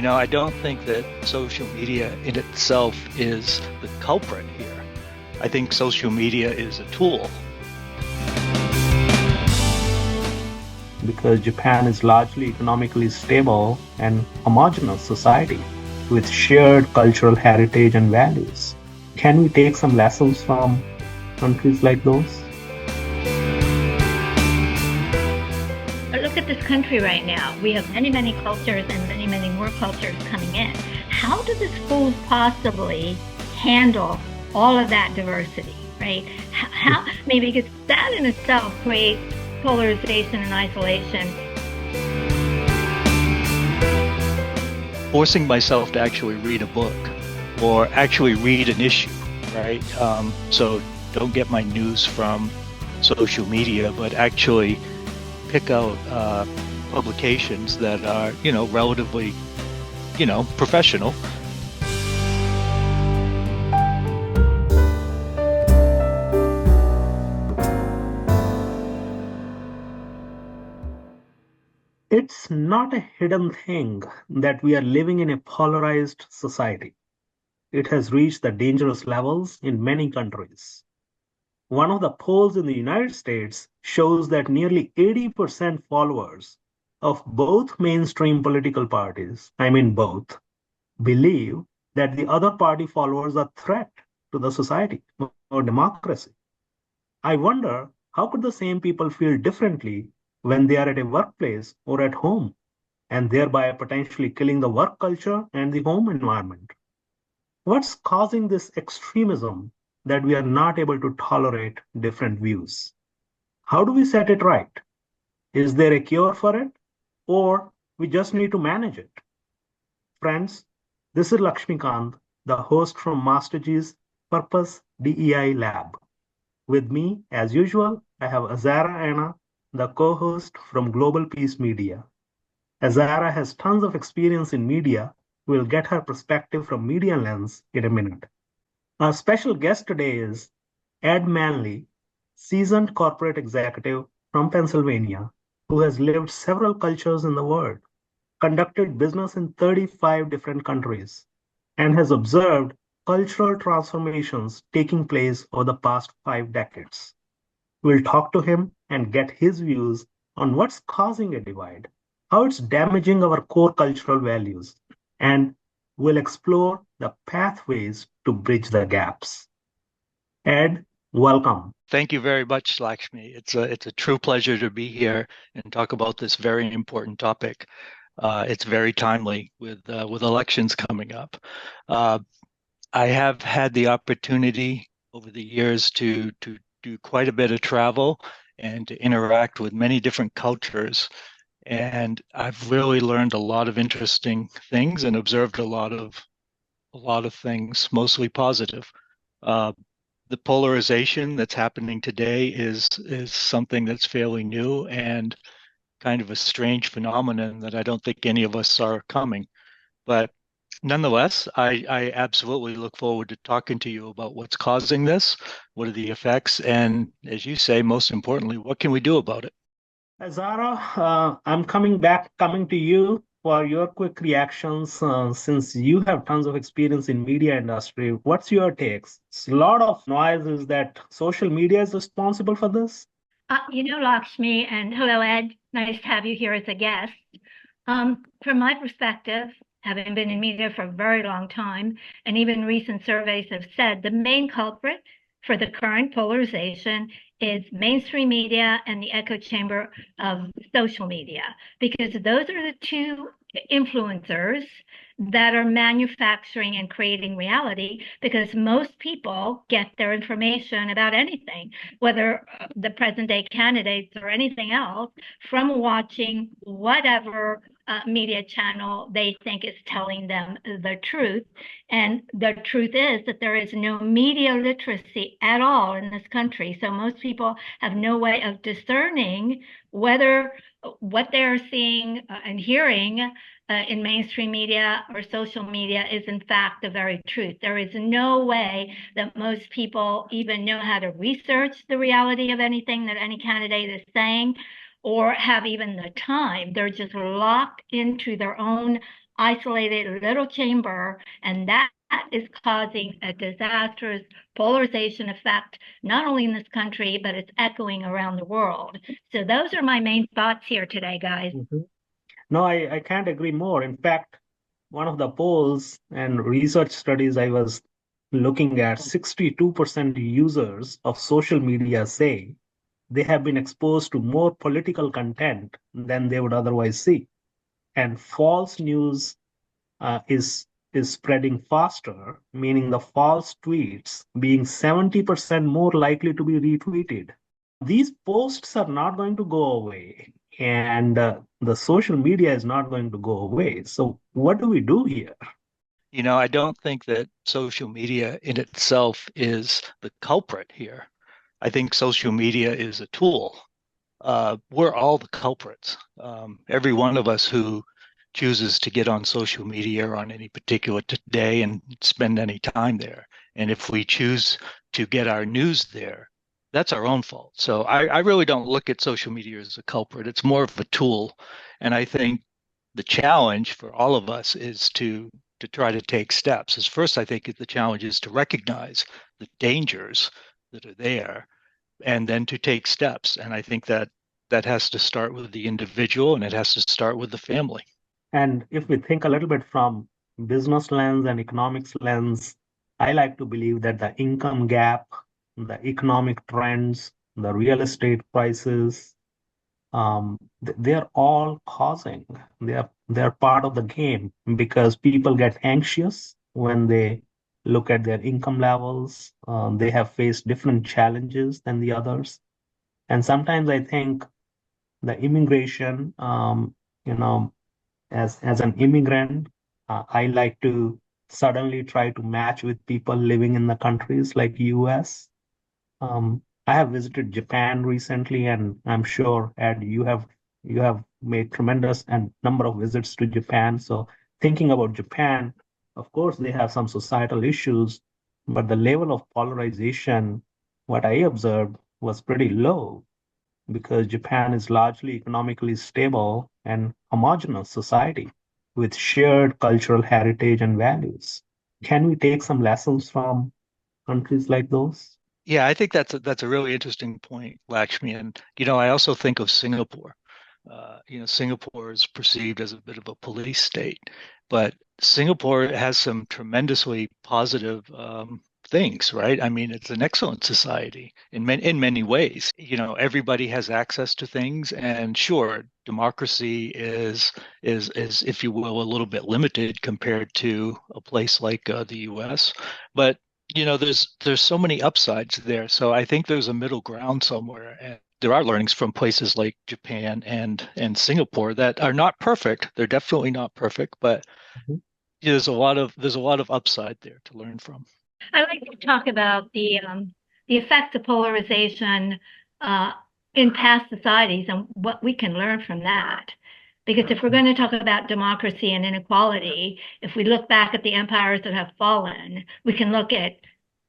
I don't think that social media in itself is the culprit here. I think social media is a tool. Because Japan is largely economically stable and homogeneous society with shared cultural heritage and values. Can we take some lessons from countries like those? But look at this country right now. We have many, many cultures and many, many more cultures coming in. How do the schools possibly handle all of that diversity, right? How maybe because that in itself creates polarization and isolation. Forcing myself to actually read a book or actually read an issue, right? So don't get my news from social media, but actually pick out publications that are, relatively, professional. It's not a hidden thing that we are living in a polarized society. It has reached the dangerous levels in many countries. One of the polls in the United States shows that nearly 80% followers of both mainstream political parties, I mean both, believe that the other party followers are a threat to the society or democracy. I wonder how could the same people feel differently when they are at a workplace or at home, and thereby potentially killing the work culture and the home environment? What's causing this extremism that we are not able to tolerate different views? How do we set it right? Is there a cure for it? Or we just need to manage it? Friends, this is Lakshmikant, the host from Master G's Purpose DEI Lab. With me, as usual, I have Azara Anna, the co host from Global Peace Media. Azara has tons of experience in media. We'll get her perspective from Media Lens in a minute. Our special guest today is Ed Manley, seasoned corporate executive from Pennsylvania, who has lived several cultures in the world, conducted business in 35 different countries, and has observed cultural transformations taking place over the past 5 decades. We'll talk to him and get his views on what's causing a divide, how it's damaging our core cultural values, and we'll explore the pathways to bridge the gaps. Ed, welcome. Thank you very much, Lakshmi. It's a true pleasure to be here and talk about this very important topic. It's very timely with elections coming up. Uh, I have had the opportunity over the years to do quite a bit of travel and to interact with many different cultures. And I've really learned a lot of interesting things and observed a lot of things, mostly positive. Uh, the polarization that's happening today is something that's fairly new and kind of a strange phenomenon that I don't think any of us saw coming. But nonetheless, I absolutely look forward to talking to you about what's causing this, what are the effects, and as you say, most importantly, what can we do about it? Zara, I'm coming to you for your quick reactions since you have tons of experience in media industry. What's your takes? It's a lot of noise is that social media is responsible for this. Lakshmi, and hello, Ed. Nice to have you here as a guest. From my perspective, having been in media for a very long time, and even recent surveys have said the main culprit for the current polarization is mainstream media and the echo chamber of social media, because those are the two influencers that are manufacturing and creating reality, because most people get their information about anything, whether the present day candidates or anything else, from watching whatever media channel they think is telling them the truth. And the truth is that there is no media literacy at all in this country. So most people have no way of discerning whether what they're seeing and hearing in mainstream media or social media is in fact the very truth. There is no way that most people even know how to research the reality of anything that any candidate is saying, or have even the time. They're just locked into their own isolated little chamber, and that is causing a disastrous polarization effect, not only in this country, but it's echoing around the world. So those are my main thoughts here today, guys. Mhm. No, I can't agree more. In fact, one of the polls and research studies I was looking at, 62% users of social media say they have been exposed to more political content than they would otherwise see. And false news is spreading faster, meaning the false tweets being 70% more likely to be retweeted. These posts are not going to go away, and the social media is not going to go away. So, what do we do here? I don't think that social media in itself is the culprit here. I think social media is a tool. We're all the culprits. Every one of us who chooses to get on social media on any particular day and spend any time there. And if we choose to get our news there, that's our own fault. So I really don't look at social media as a culprit. It's more of a tool. And I think the challenge for all of us is to try to take steps. As first, I think the challenge is to recognize the dangers that are there and then to take steps. And I think that that has to start with the individual and it has to start with the family. And if we think a little bit from business lens and economics lens, I like to believe that the income gap, the economic trends, the real estate prices, they're all causing. They're part of the game because people get anxious when they look at their income levels. They have faced different challenges than the others, and sometimes I think the immigration, you know, as an immigrant, I like to suddenly try to match with people living in the countries like US. I have visited Japan recently, and I'm sure, Ed, you have made tremendous and number of visits to Japan. So thinking about Japan, of course, they have some societal issues, but the level of polarization, what I observed, was pretty low because Japan is largely economically stable and homogeneous society with shared cultural heritage and values. Can we take some lessons from countries like those? Yeah, I think that's a really interesting point, Lakshmi. And I also think of Singapore. Singapore is perceived as a bit of a police state, but Singapore has some tremendously positive things, right? I mean, it's an excellent society in many ways. Everybody has access to things, and sure, democracy is if you will, a little bit limited compared to a place like the U.S. But there's so many upsides there. So I think there's a middle ground somewhere, and there are learnings from places like Japan and Singapore that are not perfect. They're definitely not perfect, but Mhm. there's a lot of upside there to learn from. I like to talk about the effects of polarization uh, in past societies and what we can learn from that. Because if we're going to talk about democracy and inequality, if we look back at the empires that have fallen, we can look at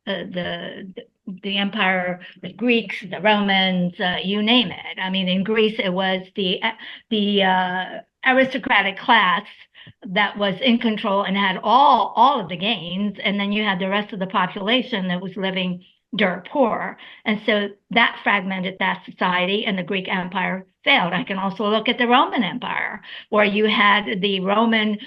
the empire, the Greeks, the Romans, you name it. I mean, in Greece, it was the aristocratic class that was in control and had all of the gains, and then you had the rest of the population that was living dirt poor. And so that fragmented that society, and the Greek Empire failed. I can also look at the Roman Empire, where you had the Roman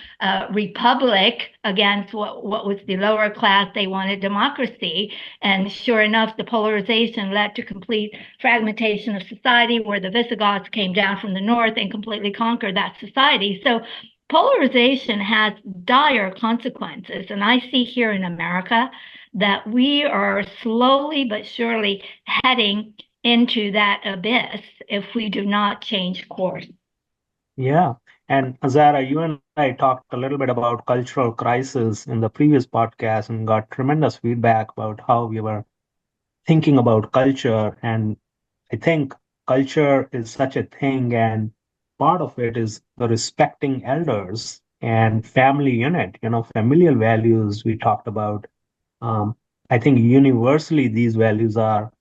republic against what was the lower class. They wanted democracy. And sure enough, the polarization led to complete fragmentation of society, where the Visigoths came down from the north and completely conquered that society. So polarization has dire consequences. And I see here in America that we are slowly but surely heading into that abyss if we do not change course. Yeah. And Azara, you and I talked a little bit about cultural crisis in the previous podcast and got tremendous feedback about how we were thinking about culture. And I think culture is such a thing, and part of it is the respecting elders and family unit, familial values we talked about. Um, I think universally these values are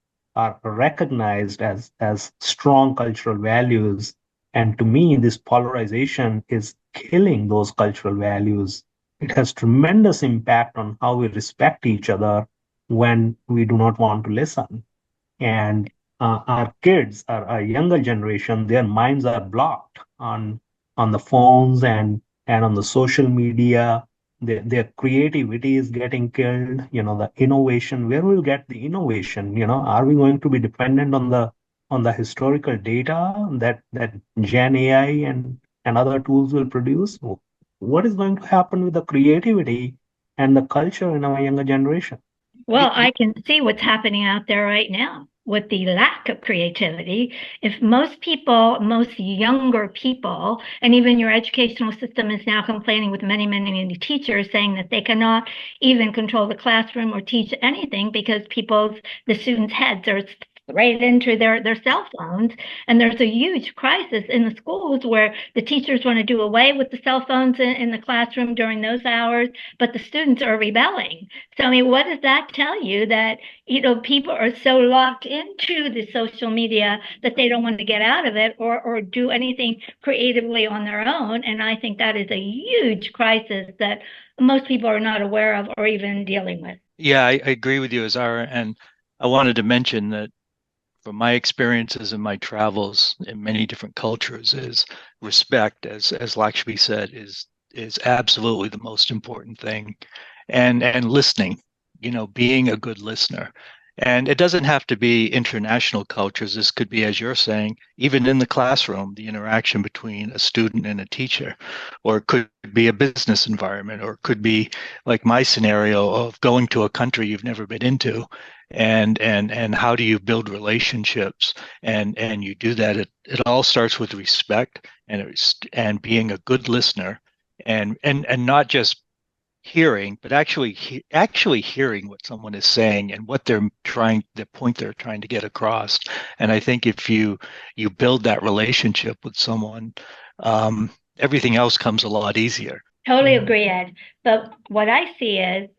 recognized as strong cultural values. And to me, this polarization is killing those cultural values. It has tremendous impact on how we respect each other when we do not want to listen. And our kids, our younger generation, their minds are blocked on the phones and on the social media. Their creativity is getting killed. The innovation. Where will get the innovation? Are we going to be dependent on the historical data that Gen AI and other tools will produce? What is going to happen with the creativity and the culture in our younger generation? Well, I can see what's happening out there right now with the lack of creativity. If most people, most younger people, and even your educational system is now complaining with many, many, many teachers saying that they cannot even control the classroom or teach anything because the students' heads are right into their cell phones. And there's a huge crisis in the schools where the teachers want to do away with the cell phones in the classroom during those hours, but the students are rebelling. So, I mean, what does that tell you? That, people are so locked into the social media that they don't want to get out of it or do anything creatively on their own. And I think that is a huge crisis that most people are not aware of or even dealing with. Yeah, I agree with you, Azara. And I wanted to mention that from my experiences and my travels in many different cultures is respect, as Lakshmi said, is absolutely the most important thing. And listening, being a good listener. And it doesn't have to be international cultures. This could be, as you're saying, even in the classroom, the interaction between a student and a teacher, or it could be a business environment, or it could be like my scenario of going to a country you've never been into, and how do you build relationships, and you do that. It all starts with respect and being a good listener, and not just hearing, but actually hearing what someone is saying and what the point they're trying to get across. And I think if you build that relationship with someone, everything else comes a lot easier. Totally agree, Ed. But what I see is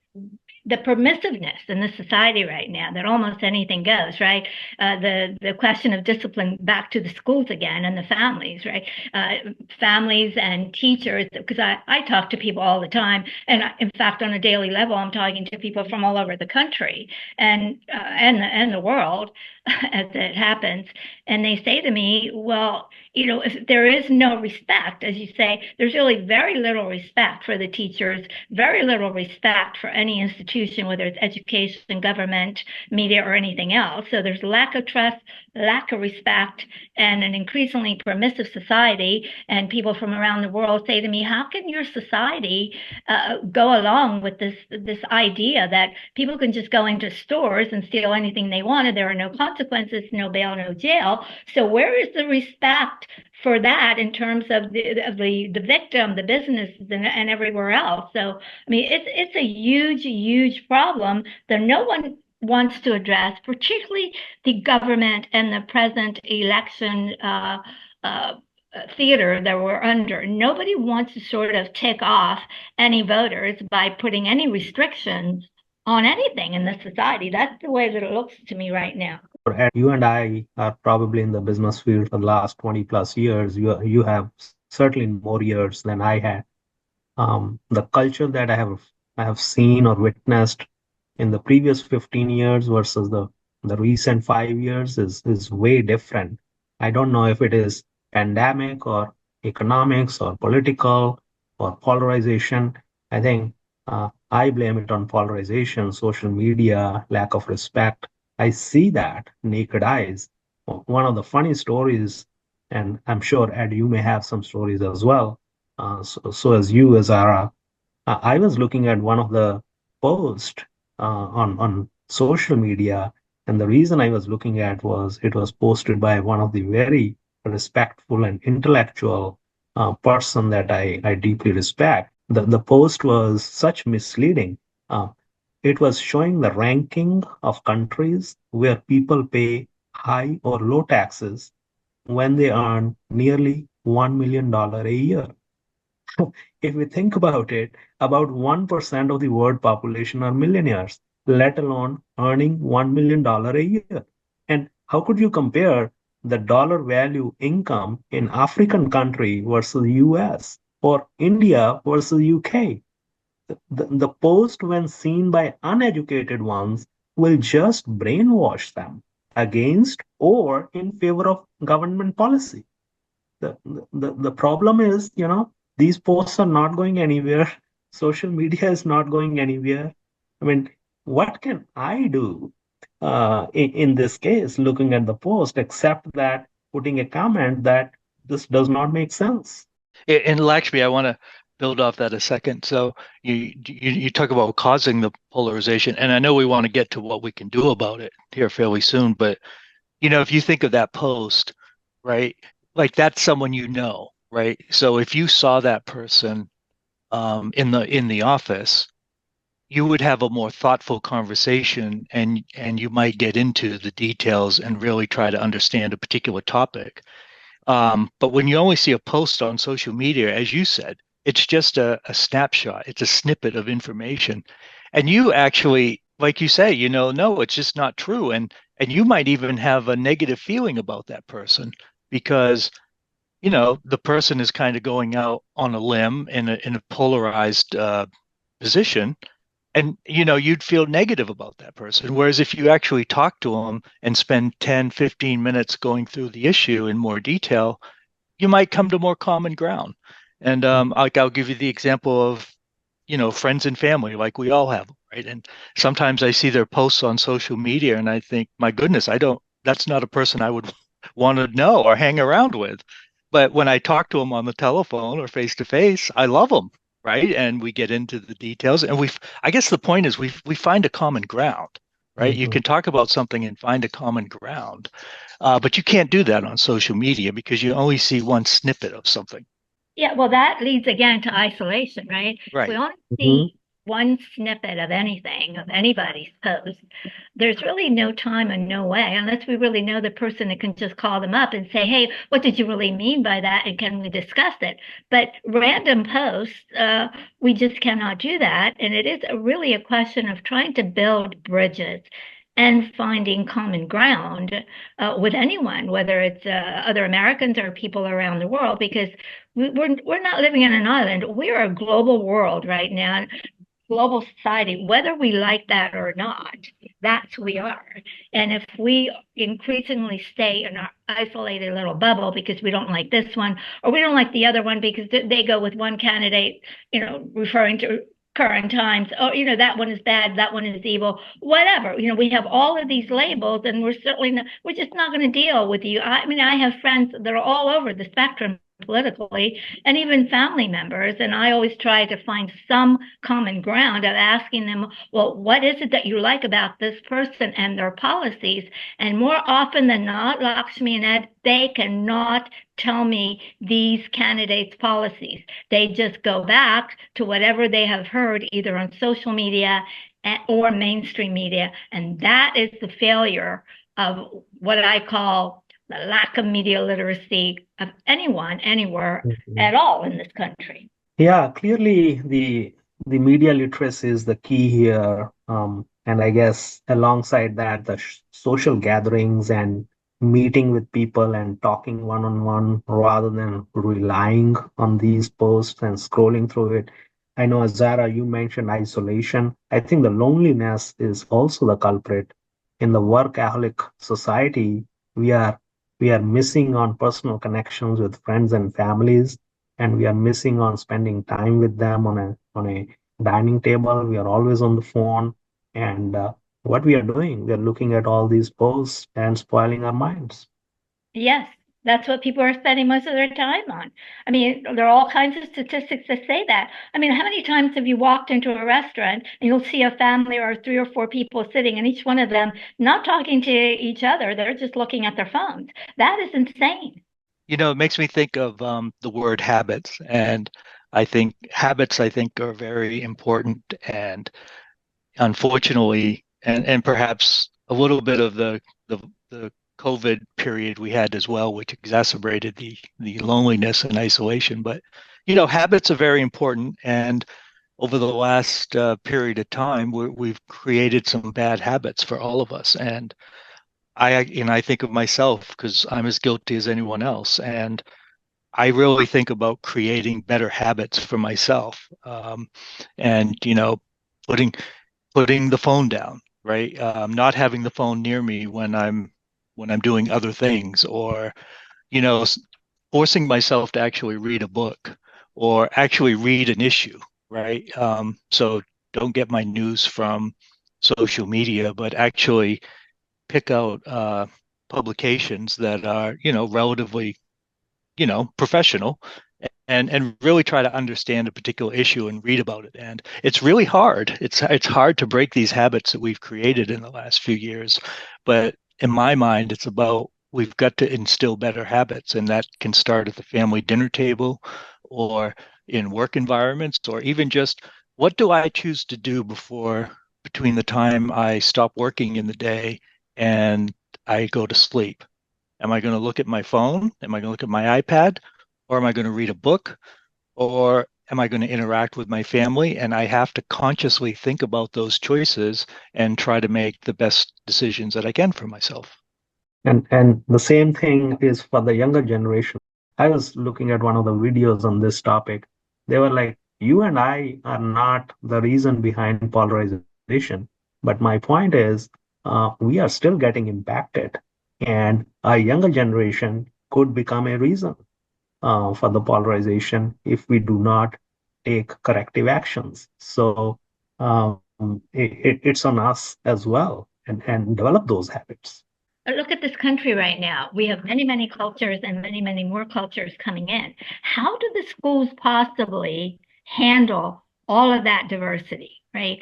the permissiveness in the society right now that almost anything goes, right? The question of discipline back to the schools again and the families, right? Families and teachers, because I talk to people all the time, and in fact, on a daily level, I'm talking to people from all over the country and the world as it happens, and they say to me, well, if there is no respect, as you say, there's really very little respect for the teachers, very little respect for any institution, whether it's education, government, media, or anything else. So there's lack of trust, lack of respect, and an increasingly permissive society. And people from around the world say to me, how can your society go along with this idea that people can just go into stores and steal anything they wanted? There are no consequences, no bail, no jail. So where is the respect for that in terms of the victim, the businesses, and everywhere else? So I mean, it's a huge problem that no one wants to address, particularly the government and the present election theater that we're under. Nobody wants to sort of tick off any voters by putting any restrictions on anything in this society. That's the way that it looks to me right now. And you and I are probably in the business field for the last 20 plus years. You have certainly more years than I had. The culture that I have seen or witnessed in the previous 15 years versus the recent 5 years is way different. I don't know if it is pandemic or economics or political or polarization. I think I blame it on polarization, social media, lack of respect. I see that naked eyes. One of the funny stories, and I'm sure Ed, you may have some stories as well. So as you, as Zara, I was looking at one of the posts on social media, and the reason I was looking at was it was posted by one of the very respectful and intellectual person that I deeply respect. The post was such misleading. Uh, it was showing the ranking of countries where people pay high or low taxes when they earn nearly $1 million a year. If we think about it, about 1% of the world population are millionaires, let alone earning $1 million a year. And how could you compare the dollar value income in African country versus US or India versus UK. The post, when seen by uneducated ones, will just brainwash them against or in favor of government policy. The problem is, these posts are not going anywhere. Social media is not going anywhere. I mean, what can I do in this case, looking at the post, except that putting a comment that this does not make sense? And Lakshmi, I want to build off that a second. So you talk about causing the polarization, and I know we want to get to what we can do about it here fairly soon. But if you think of that post, right, like that's someone right? So if you saw that person in the office, you would have a more thoughtful conversation, and you might get into the details and really try to understand a particular topic. But when you only see a post on social media, as you said, it's just a snapshot, it's a snippet of information. And you actually, like you say, no, it's just not true. And you might even have a negative feeling about that person because, the person is kind of going out on a limb in a polarized position. And you'd feel negative about that person. Whereas if you actually talk to them and spend 10, 15 minutes going through the issue in more detail, you might come to more common ground. And like I'll give you the example of, friends and family, like we all have, right? And sometimes I see their posts on social media and I think, my goodness, that's not a person I would want to know or hang around with. But when I talk to them on the telephone or face to face, I love them, right? And we get into the details, and I guess the point is we find a common ground, right? You Mhm. can talk about something and find a common ground, but you can't do that on social media because you only see one snippet of something. Yeah, well, that leads again to isolation, right? If we Right. only Mhm. see one snippet of anything, of anybody's post, there's really no time and no way, unless we really know the person that can just call them up and say, hey, what did you really mean by that? And can we discuss it? But random posts, we just cannot do that. And it is really a question of trying to build bridges and finding common ground with anyone, whether it's other Americans or people around the world, because we're not living in an island. We're a global world right now, global society, whether we like that or not. That's who we are. And if we increasingly stay in our isolated little bubble because we don't like this one or we don't like the other one because they go with one candidate, referring to current times, oh, that one is bad, that one is evil, whatever. We have all of these labels, and we're just not going to deal with you. I mean, I have friends that are all over the spectrum politically, and even family members. And I always try to find some common ground of asking them, well, what is it that you like about this person and their policies? And more often than not, Lakshmi and Ed, they cannot tell me these candidates' policies. They just go back to whatever they have heard either on social media or mainstream media. And that is the failure of what I call the lack of media literacy of anyone, anywhere Mhm. at all in this country. Yeah, clearly the media literacy is the key here. And I guess alongside that, the social gatherings and meeting with people and talking one-on-one rather than relying on these posts and scrolling through it. I know, Zara, you mentioned isolation. I think the loneliness is also the culprit. In the workaholic society, we are we are missing on personal connections with friends and families, and we are missing on spending time with them on a dining table. We are always on the phone, and what we are doing, we are looking at all these posts and spoiling our minds. Yes, that's what people are spending most of their time on. I mean, there are all kinds of statistics that say that. I mean, how many times have you walked into a restaurant and you'll see a family or three or four people sitting, and each one of them not talking to each other, they're just looking at their phones. That is insane. It makes me think of the word habits, and I think are very important. And unfortunately, and perhaps a little bit of the COVID period we had as well, which exacerbated the loneliness and isolation. But habits are very important, and over the last period of time, we've created some bad habits for all of us. And I think of myself because I'm as guilty as anyone else, and I really think about creating better habits for myself, and putting putting the phone down, right? Not having the phone near me when I'm doing other things, or you know, forcing myself to actually read a book or actually read an issue, right? So don't get my news from social media, but actually pick out publications that are, relatively, professional and really try to understand a particular issue and read about it. And it's really hard. It's hard to break these habits that we've created in the last few years. But in my mind, it's about we've got to instill better habits, and that can start at the family dinner table or in work environments, or even just what do I choose to do between the time I stop working in the day and I go to sleep. Am I going to look at my phone? Am I going to look at my iPad? Or am I going to read a book? Or am I going to interact with my family? And I have to consciously think about those choices and try to make the best decisions that I can for myself. And the same thing is for the younger generation. I was looking at one of the videos on this topic. They were like, you and I are not the reason behind polarization. But my point is, we are still getting impacted. And a younger generation could become a reason for the polarization if we do not take corrective actions. So it's on us as well and develop those habits. Look at this country right now. We have many, many cultures and many, many more cultures coming in. How do the schools possibly handle all of that diversity, right?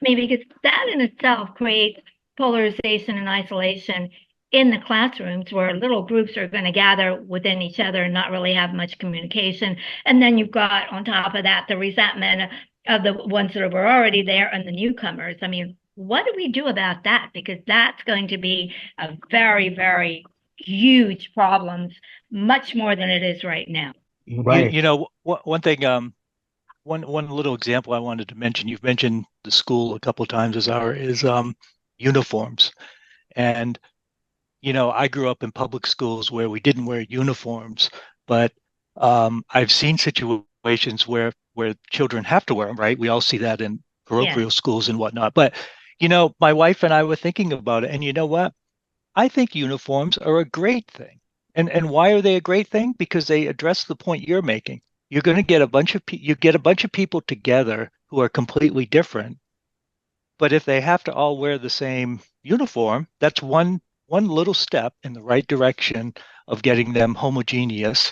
Maybe because that in itself creates polarization and isolation in the classrooms where little groups are going to gather within each other and not really have much communication. And then you've got on top of that the resentment of the ones that were already there and the newcomers. I mean, what do we do about that? Because that's going to be a very, very huge problem, much more than it is right now. Right. One thing, one little example I wanted to mention. You've mentioned the school a couple of times as our is uniforms, and I grew up in public schools where we didn't wear uniforms, but I've seen situations where children have to wear them, right? We all see that in Yes. parochial schools and whatnot. But my wife and I were thinking about it, and you know what? I think uniforms are a great thing. And why are they a great thing? Because they address the point you're making. You're going to get you get a bunch of people together who are completely different, but if they have to all wear the same uniform, that's one little step in the right direction of getting them homogeneous.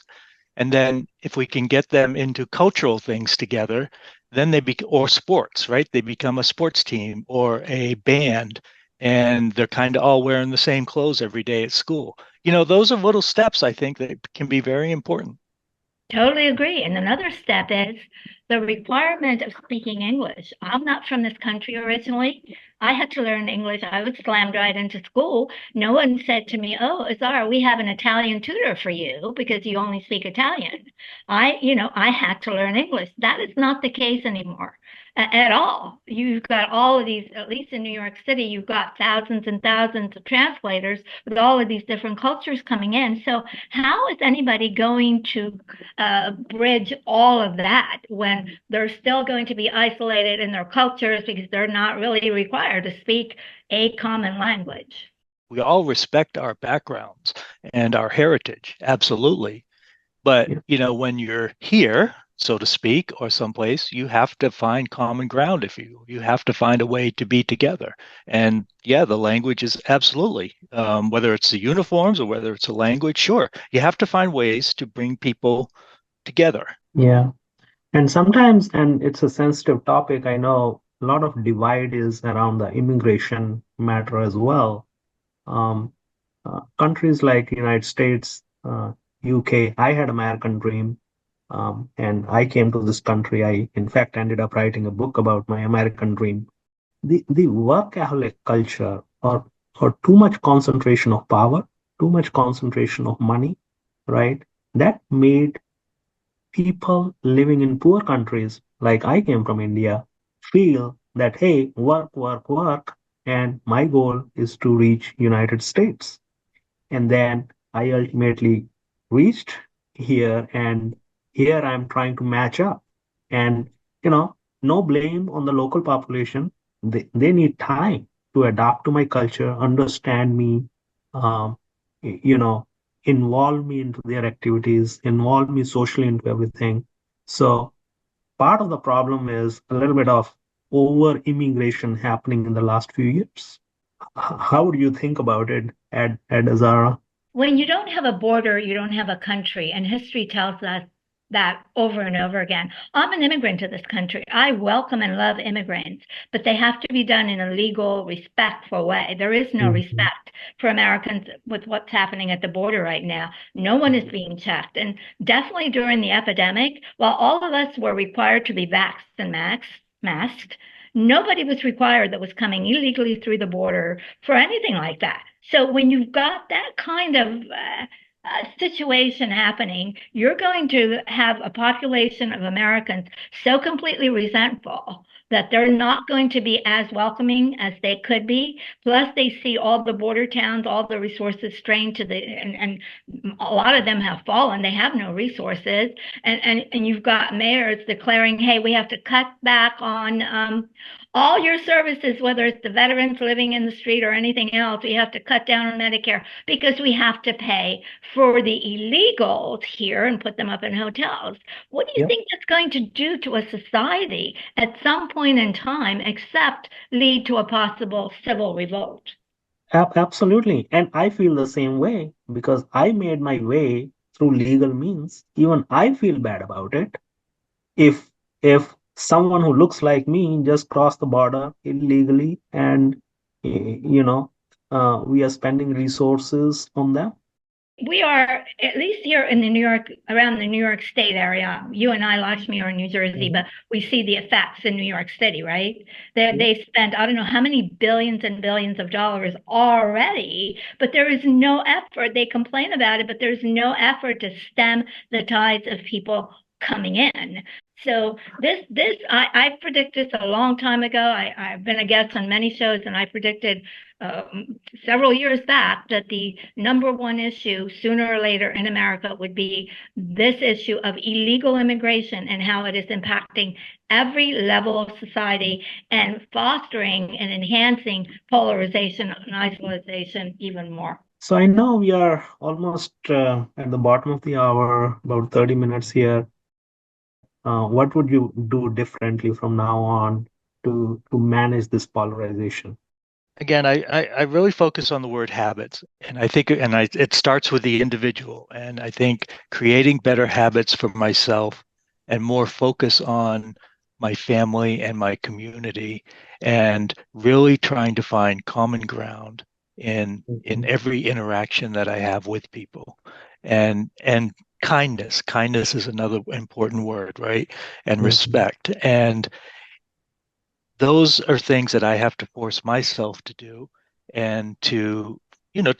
And then if we can get them into cultural things together, then or sports, right? They become a sports team or a band, and they're kind of all wearing the same clothes every day at school. Those are little steps I think that can be very important. Totally agree. And another step is the requirement of speaking English. I'm not from this country originally. I had to learn English. I was slammed right into school. No one said to me, "Oh, Azara, we have an Italian tutor for you because you only speak Italian." I had to learn English. That is not the case anymore at all. You've got all of these, at least in New York City, you've got thousands and thousands of translators with all of these different cultures coming in. So how is anybody going to bridge all of that when they're still going to be isolated in their cultures because they're not really required to speak a common language? We all respect our backgrounds and our heritage, absolutely. But, Yeah. when you're here, so to speak, or someplace, you have to find common ground if you have to find a way to be together. And yeah, the language is absolutely, whether it's the uniforms or whether it's a language, sure. You have to find ways to bring people together. Yeah. And sometimes, and it's a sensitive topic, I know a lot of divide is around the immigration matter as well. Um, Countries like United States, UK, I had American dream, and I came to this country. I, in fact, ended up writing a book about my American dream. The workaholic culture, or too much concentration of power, too much concentration of money, right? That made people living in poor countries, like I came from India, feel that, hey, work, work, work. and my goal is to reach United States. And then I ultimately reached here, and here I'm trying to match up. And you know, no blame on the local population. They need time to adapt to my culture, understand me, um, you know, involve me into their activities, involve me socially into everything. So part of the problem is a little bit of over immigration happening in the last few years. How do you think about it, Ed Azara? When you don't have a border, you don't have a country. And history tells us that over and over again. I'm an immigrant to this country. I welcome and love immigrants, but they have to be done in a legal, respectful way. There is no Mhm. respect for Americans with what's happening at the border right now. No one is being checked. And definitely during the epidemic, while all of us were required to be vaxxed and masked, nobody was required that was coming illegally through the border for anything like that. So when you've got that kind of situation happening, you're going to have a population of Americans so completely resentful that they're not going to be as welcoming as they could be. Plus, they see all the border towns, all the resources strained to and a lot of them have fallen. They have no resources. And you've got mayors declaring, hey, we have to cut back on all your services, whether it's the veterans living in the street or anything else. We have to cut down on Medicare because we have to pay for the illegals here and put them up in hotels. What do you Yep. think that's going to do to a society at some point in time, except lead to a possible civil revolt? Absolutely. And I feel the same way because I made my way through legal means. Even I feel bad about it. If if someone who looks like me just crossed the border illegally and you know we are spending resources on them. We are, at least here in the New York, around the New York State area. You and I, Lakshmi, are in New Jersey, Mhm. but we see the effects in New York City, right? They, Yeah. they spend, I don't know how many billions and billions of dollars already, but there is no effort. They complain about it, but there's no effort to stem the tides of people coming in. So I predicted this a long time ago. I've been a guest on many shows, and I predicted several years back that the number one issue sooner or later in America would be this issue of illegal immigration and how it is impacting every level of society and fostering and enhancing polarization and isolation even more. So I know we are almost at the bottom of the hour, about 30 minutes here. What would you do differently from now on to manage this polarization? Again, I really focus on the word habits, and I think it starts with the individual, and I think creating better habits for myself and more focus on my family and my community, and really trying to find common ground in Mhm. every interaction that I have with people, and kindness is another important word, right? And Mhm. respect, and those are things that I have to force myself to do and to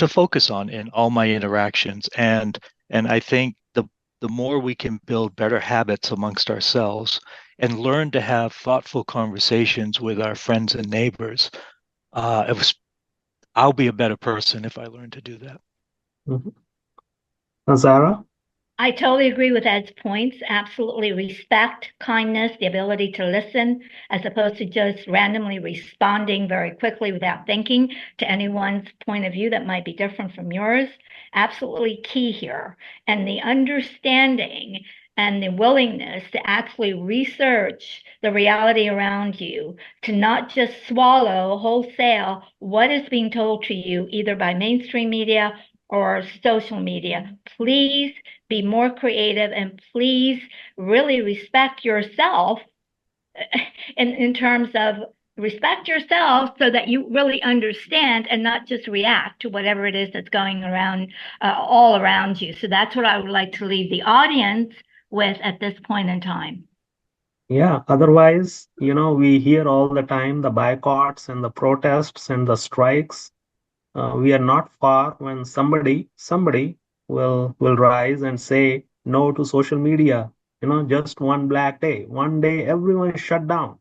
focus on in all my interactions. And I think the more we can build better habits amongst ourselves and learn to have thoughtful conversations with our friends and neighbors, it was I'll be a better person if I learn to do that. Mhm. Zara? I totally agree with Ed's points. Absolutely respect, kindness, the ability to listen, as opposed to just randomly responding very quickly without thinking to anyone's point of view that might be different from yours. Absolutely key here. And the understanding and the willingness to actually research the reality around you, to not just swallow wholesale what is being told to you, either by mainstream media or social media. Please be more creative, and please really respect yourself in terms of respect yourself so that you really understand and not just react to whatever it is that's going around all around you. So that's what I would like to leave the audience with at this point in time. Yeah, otherwise, we hear all the time the boycotts and the protests and the strikes. We are not far when somebody will rise and say no to social media. Just one black day, one day everyone is shut down.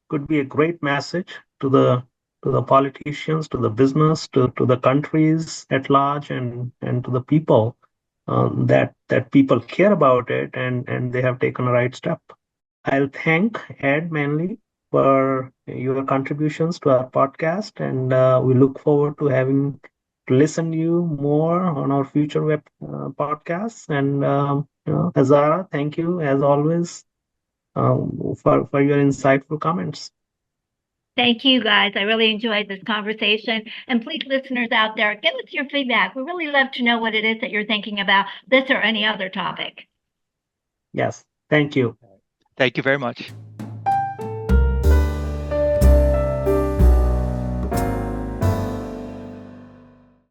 Could be a great message to the to the politicians, to the business, to the countries at large, and to the people, that people care about it, and they have taken a right step. I'll thank Ed mainly for your contributions to our podcast, and we look forward to having to listen to you more on our future web podcasts. And Hazara, thank you as always for your insightful comments. Thank you, guys. I really enjoyed this conversation. And please, listeners out there, give us your feedback. We really love to know what it is that you're thinking about this or any other topic. Yes, thank you. Thank you very much.